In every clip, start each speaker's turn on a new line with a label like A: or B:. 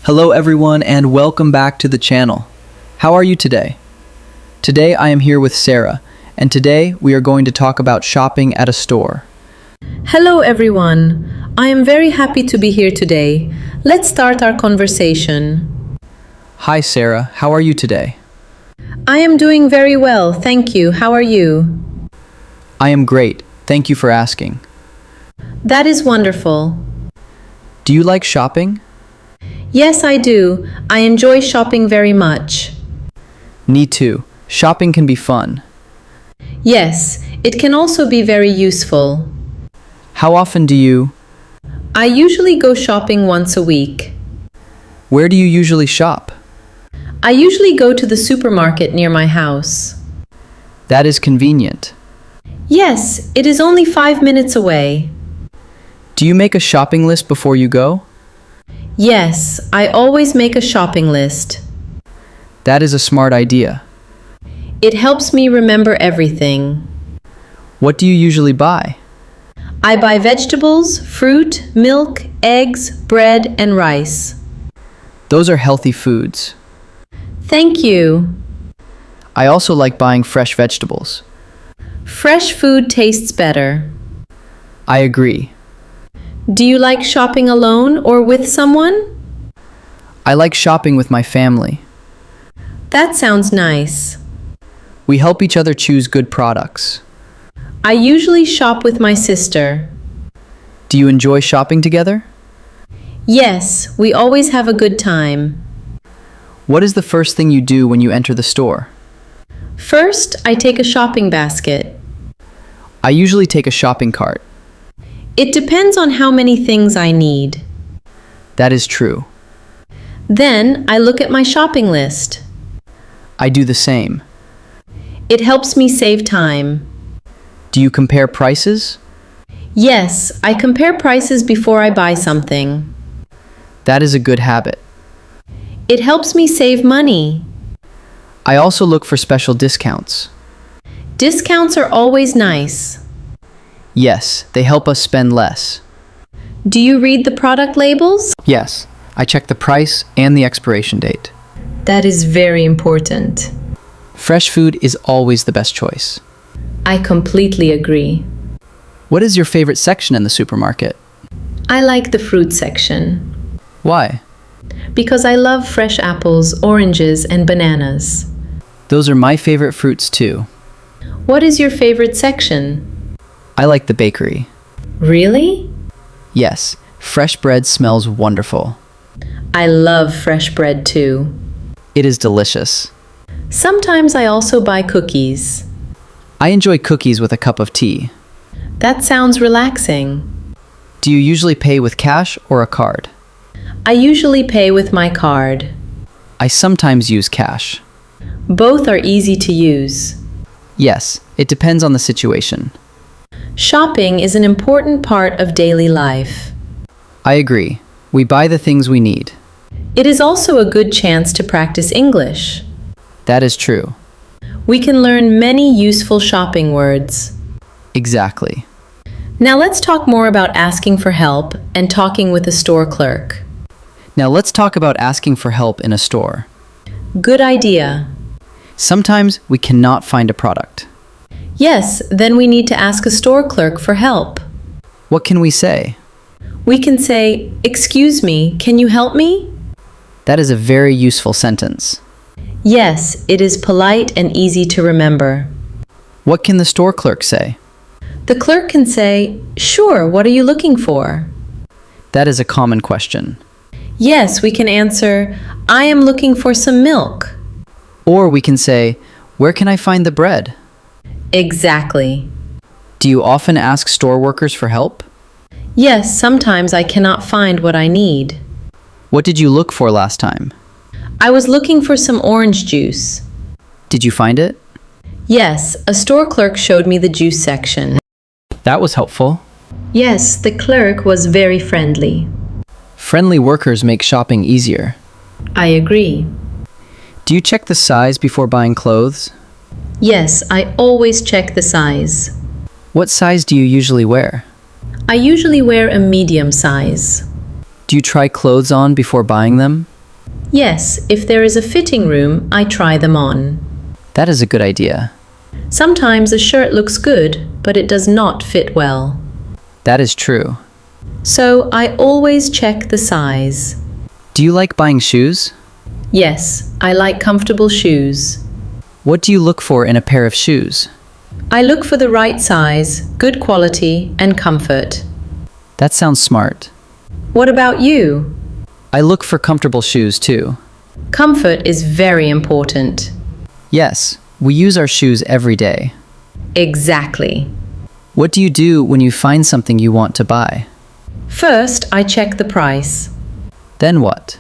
A: Hello everyone and welcome back to the channel. How are you today? Today I am here with Sarah, and today we are going to talk about shopping at a store.
B: Hello everyone. I am very happy to be here today. Let's start our conversation.
A: Hi Sarah, how are you today?
B: I am doing very well, thank you. How are you?
A: I am great, thank you for asking.
B: That is wonderful.
A: Do you like shopping?
B: Yes, I do. I enjoy shopping very much.
A: Me too. Shopping can be fun.
B: Yes, it can also be very useful.
A: How often do you?
B: I usually go shopping once a week.
A: Where do you usually shop?
B: I usually go to the supermarket near my house.
A: That is convenient.
B: Yes, it is only 5 minutes away.
A: Do you make a shopping list before you go?
B: Yes, I always make a shopping list.
A: That is a smart idea.
B: It helps me remember everything.
A: What do you usually buy?
B: I buy vegetables, fruit, milk, eggs, bread, and rice.
A: Those are healthy foods.
B: Thank you.
A: I also like buying fresh vegetables.
B: Fresh food tastes better.
A: I agree.
B: Do you like shopping alone or with someone?
A: I like shopping with my family.
B: That sounds nice.
A: We help each other choose good products.
B: I usually shop with my sister.
A: Do you enjoy shopping together?
B: Yes, we always have a good time.
A: What is the first thing you do when you enter the store?
B: First, I take a shopping basket.
A: I usually take a shopping cart.
B: It depends on how many things I need.
A: That is true.
B: Then, I look at my shopping list.
A: I do the same.
B: It helps me save time.
A: Do you compare prices?
B: Yes, I compare prices before I buy something.
A: That is a good habit.
B: It helps me save money.
A: I also look for special discounts.
B: Discounts are always nice.
A: Yes, they help us spend less.
B: Do you read the product labels?
A: Yes, I check the price and the expiration date.
B: That is very important.
A: Fresh food is always the best choice.
B: I completely agree.
A: What is your favorite section in the supermarket?
B: I like the fruit section
A: Why?
B: because I love fresh apples, oranges, and bananas.
A: Those are my favorite fruits too.
B: What is your favorite section?
A: I like the bakery.
B: Really?
A: Yes, fresh bread smells wonderful.
B: I love fresh bread too.
A: It is delicious.
B: Sometimes I also buy cookies.
A: I enjoy cookies with a cup of tea.
B: That sounds relaxing.
A: Do you usually pay with cash or a card?
B: I usually pay with my card.
A: I sometimes use cash.
B: Both are easy to use.
A: Yes, it depends on the situation.
B: Shopping is an important part of daily life.
A: I agree. We buy the things we need.
B: It is also a good chance to practice English.
A: That is true.
B: We can learn many useful shopping words.
A: Exactly.
B: Now let's talk more about asking for help and talking with a store clerk.
A: Now let's talk about asking for help in a store.
B: Good idea.
A: Sometimes we cannot find a product.
B: Yes, then we need to ask a store clerk for help.
A: What can we say?
B: We can say, "Excuse me, can you help me?"
A: That is a very useful sentence.
B: Yes, it is polite and easy to remember.
A: What can the store clerk say?
B: The clerk can say, "Sure, what are you looking for?"
A: That is a common question.
B: Yes, we can answer, "I am looking for some milk."
A: Or we can say, where can I find the bread?
B: Exactly.
A: Do you often ask store workers for help?
B: Yes, sometimes I cannot find what I need.
A: What did you look for last time?
B: I was looking for some orange juice.
A: Did you find it?
B: Yes, a store clerk showed me the juice section.
A: That was helpful.
B: Yes, the clerk was very friendly.
A: Friendly workers make shopping easier.
B: I agree.
A: Do you check the size before buying clothes?
B: Yes, I always check the size.
A: What size do you usually wear?
B: I usually wear a medium size.
A: Do you try clothes on before buying them?
B: Yes, if there is a fitting room, I try them on.
A: That is a good idea.
B: Sometimes a shirt looks good, but it does not fit well.
A: That is true.
B: So I always check the size.
A: Do you like buying shoes?
B: Yes, I like comfortable shoes.
A: What do you look for in a pair of shoes?
B: I look for the right size, good quality, and comfort.
A: That sounds smart.
B: What about you?
A: I look for comfortable shoes too.
B: Comfort is very important.
A: Yes, we use our shoes every day.
B: Exactly.
A: What do you do when you find something you want to buy?
B: First, I check the price.
A: Then what?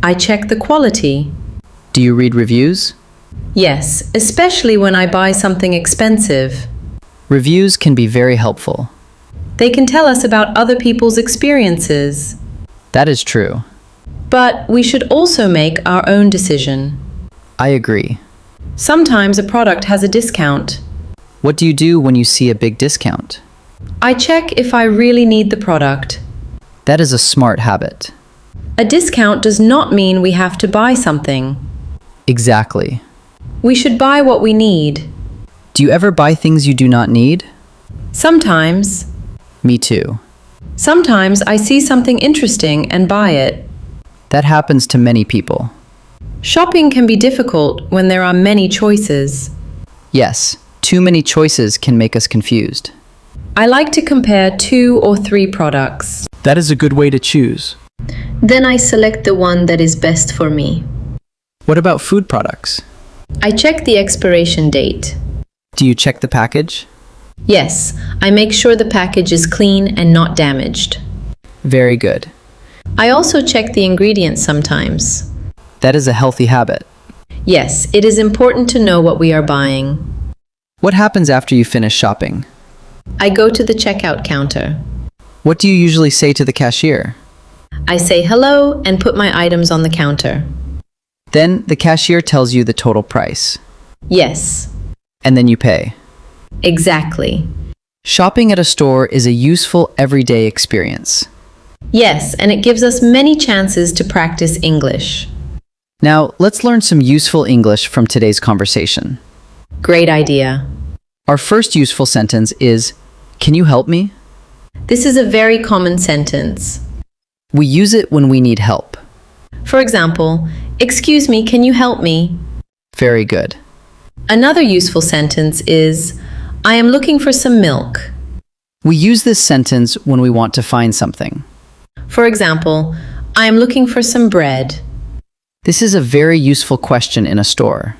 B: I check the quality.
A: Do you read reviews?
B: Yes, especially when I buy something expensive.
A: Reviews can be very helpful.
B: They can tell us about other people's experiences.
A: That is true.
B: But we should also make our own decision.
A: I agree.
B: Sometimes a product has a discount.
A: What do you do when you see a big discount?
B: I check if I really need the product.
A: That is a smart habit.
B: A discount does not mean we have to buy something.
A: Exactly.
B: We should buy what we need.
A: Do you ever buy things you do not need?
B: Sometimes.
A: Me too.
B: Sometimes I see something interesting and buy it.
A: That happens to many people.
B: Shopping can be difficult when there are many choices.
A: Yes, too many choices can make us confused.
B: I like to compare 2 or 3 products.
A: That is a good way to choose.
B: Then I select the one that is best for me.
A: What about food products?
B: I check the expiration date.
A: Do you check the package?
B: Yes, I make sure the package is clean and not damaged.
A: Very good.
B: I also check the ingredients sometimes.
A: That is a healthy habit.
B: Yes, it is important to know what we are buying.
A: What happens after you finish shopping?
B: I go to the checkout counter.
A: What do you usually say to the cashier?
B: I say hello and put my items on the counter.
A: Then the cashier tells you the total price.
B: Yes,
A: And then you pay.
B: exactly.
A: Shopping at a store is a useful everyday experience.
B: Yes, and it gives us many chances to practice English.
A: Now, let's learn some useful English from today's conversation.
B: Great idea.
A: Our first useful sentence is, "Can you help me?"
B: This is a very common sentence.
A: We use it when we need help.
B: For example, excuse me, can you help me?
A: Very good.
B: Another useful sentence is, I am looking for some milk.
A: We use this sentence when we want to find something.
B: For example, I am looking for some bread.
A: This is a very useful question in a store.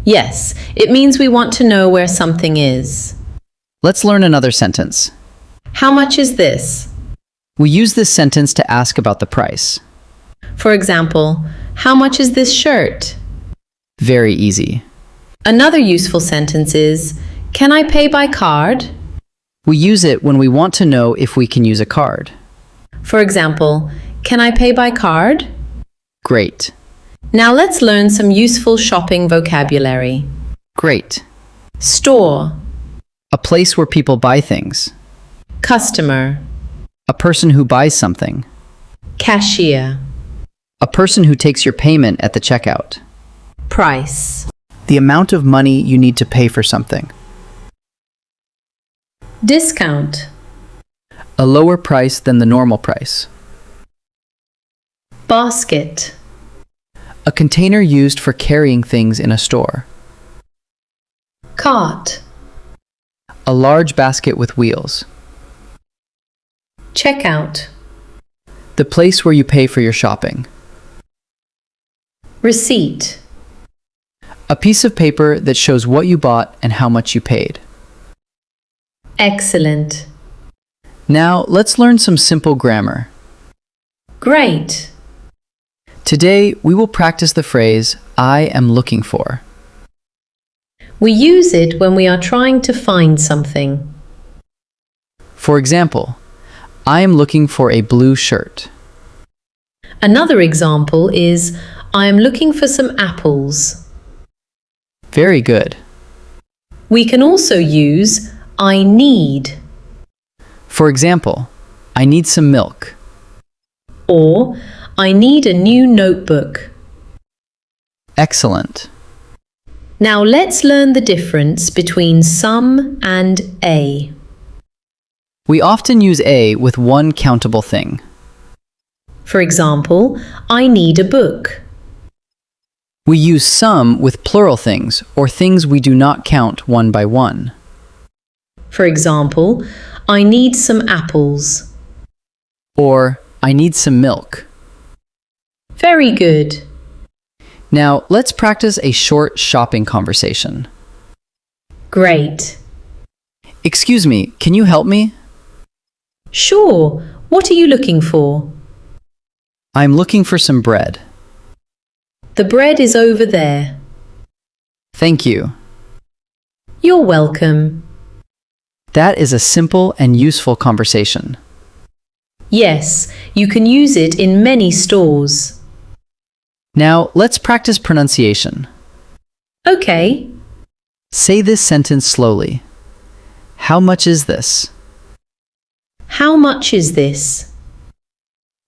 B: Yes, it means we want to know where something is.
A: Let's learn another sentence.
B: How much is this?
A: We use this sentence to ask about the price.
B: For example, how much is this shirt?
A: Very easy.
B: Another useful sentence is, can I pay by card?
A: We use it when we want to know if we can use a card.
B: For example, can I pay by card?
A: Great.
B: Now let's learn some useful shopping vocabulary.
A: Great.
B: Store,
A: A place where people buy things.
B: customer,
A: A person who buys something.
B: cashier,
A: A person who takes your payment at the checkout.
B: price,
A: The amount of money you need to pay for something.
B: discount,
A: A lower price than the normal price.
B: basket,
A: A container used for carrying things in a store.
B: cart,
A: A large basket with wheels.
B: checkout,
A: The place where you pay for your shopping.
B: receipt,
A: A piece of paper that shows what you bought and how much you paid.
B: excellent,
A: Now, let's learn some simple grammar.
B: great,
A: Today, we will practice the phrase, I am looking for.
B: We use it when we are trying to find something.
A: For example, I am looking for a blue shirt.
B: Another example is, I am looking for some apples.
A: Very good.
B: We can also use, I need,
A: For example, I need some milk.
B: or I need a new notebook.
A: Excellent.
B: Now let's learn the difference between some and a.
A: We often use a with one countable thing.
B: For example, I need a book.
A: We use some with plural things or things we do not count one by one.
B: For example, I need some apples.
A: Or, I need some milk.
B: Very good.
A: Now, let's practice a short shopping conversation.
B: Great.
A: Excuse me, can you help me?
B: Sure. What are you looking for?
A: I'm looking for some bread.
B: The bread is over there.
A: Thank you.
B: You're welcome.
A: That is a simple and useful conversation.
B: Yes, you can use it in many stores.
A: Now, let's practice pronunciation.
B: Okay.
A: Say this sentence slowly. How much is this?
B: How much is this?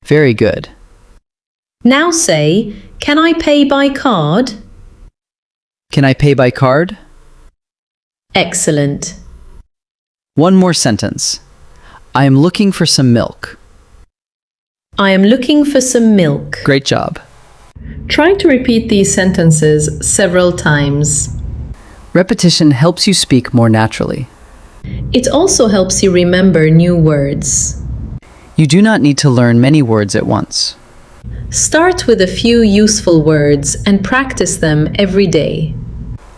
A: Very good.
B: Now say, can I pay by card?
A: Can I pay by card?
B: Excellent.
A: One more sentence. I am looking for some milk.
B: I am looking for some milk.
A: Great job.
B: Try to repeat these sentences several times.
A: Repetition helps you speak more naturally.
B: It also helps you remember new words.
A: You do not need to learn many words at once.
B: Start with a few useful words and practice them every day.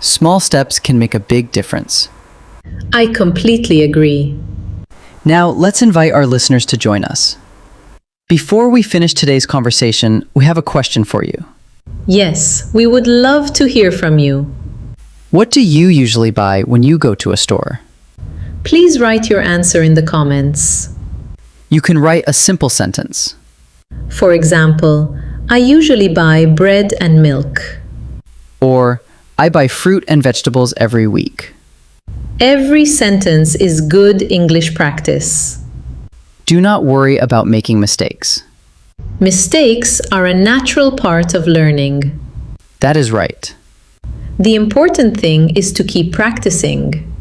A: Small steps can make a big difference.
B: I completely agree.
A: Now, let's invite our listeners to join us. Before we finish today's conversation, we have a question for you.
B: Yes, we would love to hear from you.
A: What do you usually buy when you go to a store?
B: Please write your answer in the comments.
A: You can write a simple sentence.
B: For example, I usually buy bread and milk.
A: Or, I buy fruit and vegetables every week.
B: Every sentence is good English practice.
A: Do not worry about making mistakes.
B: Mistakes are a natural part of learning.
A: That is right.
B: The important thing is to keep practicing.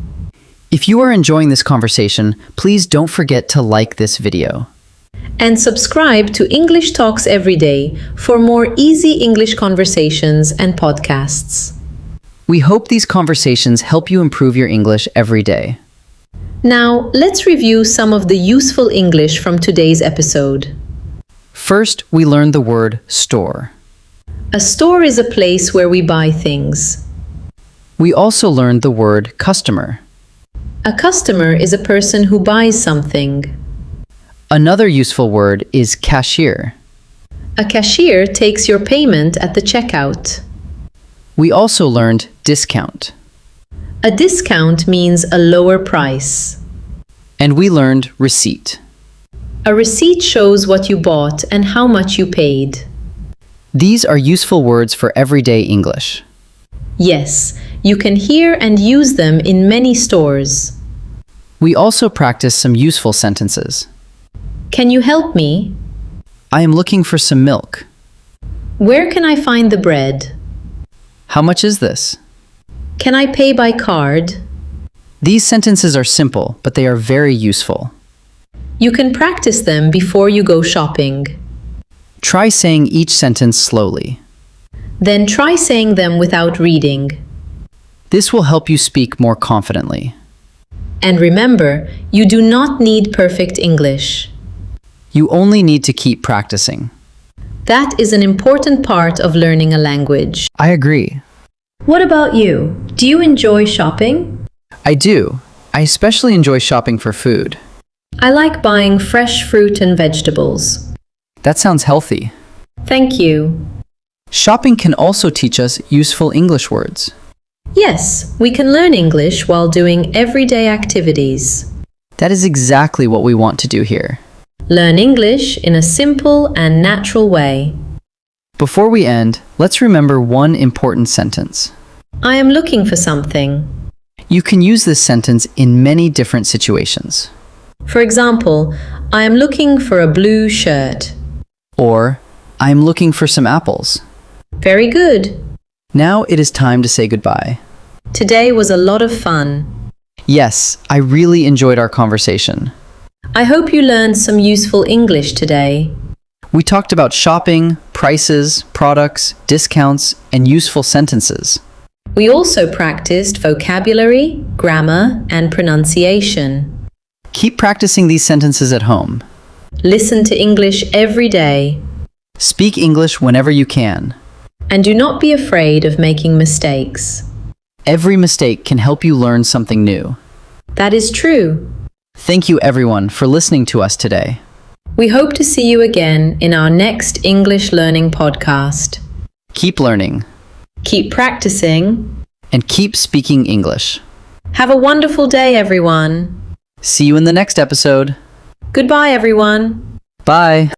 A: If you are enjoying this conversation, please don't forget to like this video.
B: And subscribe to English Talks Every Day for more easy English conversations and podcasts.
A: We hope these conversations help you improve your English every day.
B: Now, let's review some of the useful English from today's episode.
A: First, we learned the word store.
B: A store is a place where we buy things.
A: We also learned the word customer.
B: A customer is a person who buys something.
A: Another useful word is cashier.
B: A cashier takes your payment at the checkout.
A: We also learned discount.
B: A discount means a lower price.
A: And we learned receipt.
B: A receipt shows what you bought and how much you paid.
A: These are useful words for everyday English.
B: Yes, you can hear and use them in many stores.
A: We also practice some useful sentences.
B: Can you help me?
A: I am looking for some milk.
B: Where can I find the bread?
A: How much is this?
B: Can I pay by card?
A: These sentences are simple, but they are very useful.
B: You can practice them before you go shopping.
A: Try saying each sentence slowly.
B: Then try saying them without reading.
A: This will help you speak more confidently.
B: And remember, you do not need perfect English.
A: You only need to keep practicing.
B: That is an important part of learning a language.
A: I agree.
B: What about you? Do you enjoy shopping?
A: I do. I especially enjoy shopping for food.
B: I like buying fresh fruit and vegetables.
A: That sounds healthy.
B: Thank you.
A: Shopping can also teach us useful English words.
B: Yes, we can learn English while doing everyday activities.
A: That is exactly what we want to do here.
B: Learn English in a simple and natural way.
A: Before we end, let's remember one important sentence.
B: I am looking for something.
A: You can use this sentence in many different situations.
B: For example, I am looking for a blue shirt.
A: Or, I am looking for some apples.
B: Very good.
A: Now it is time to say goodbye.
B: Today was a lot of fun.
A: Yes, I really enjoyed our conversation.
B: I hope you learned some useful English today.
A: We talked about shopping, prices, products, discounts, and useful sentences.
B: We also practiced vocabulary, grammar, and pronunciation.
A: Keep practicing these sentences at home.
B: Listen to English every day.
A: Speak English whenever you can.
B: And do not be afraid of making mistakes.
A: Every mistake can help you learn something new.
B: That is true.
A: Thank you everyone for listening to us today.
B: We hope to see you again in our next English learning podcast.
A: Keep learning
B: Keep practicing.
A: and keep speaking English.
B: Have a wonderful day, everyone.
A: See you in the next episode.
B: Goodbye, everyone.
A: Bye.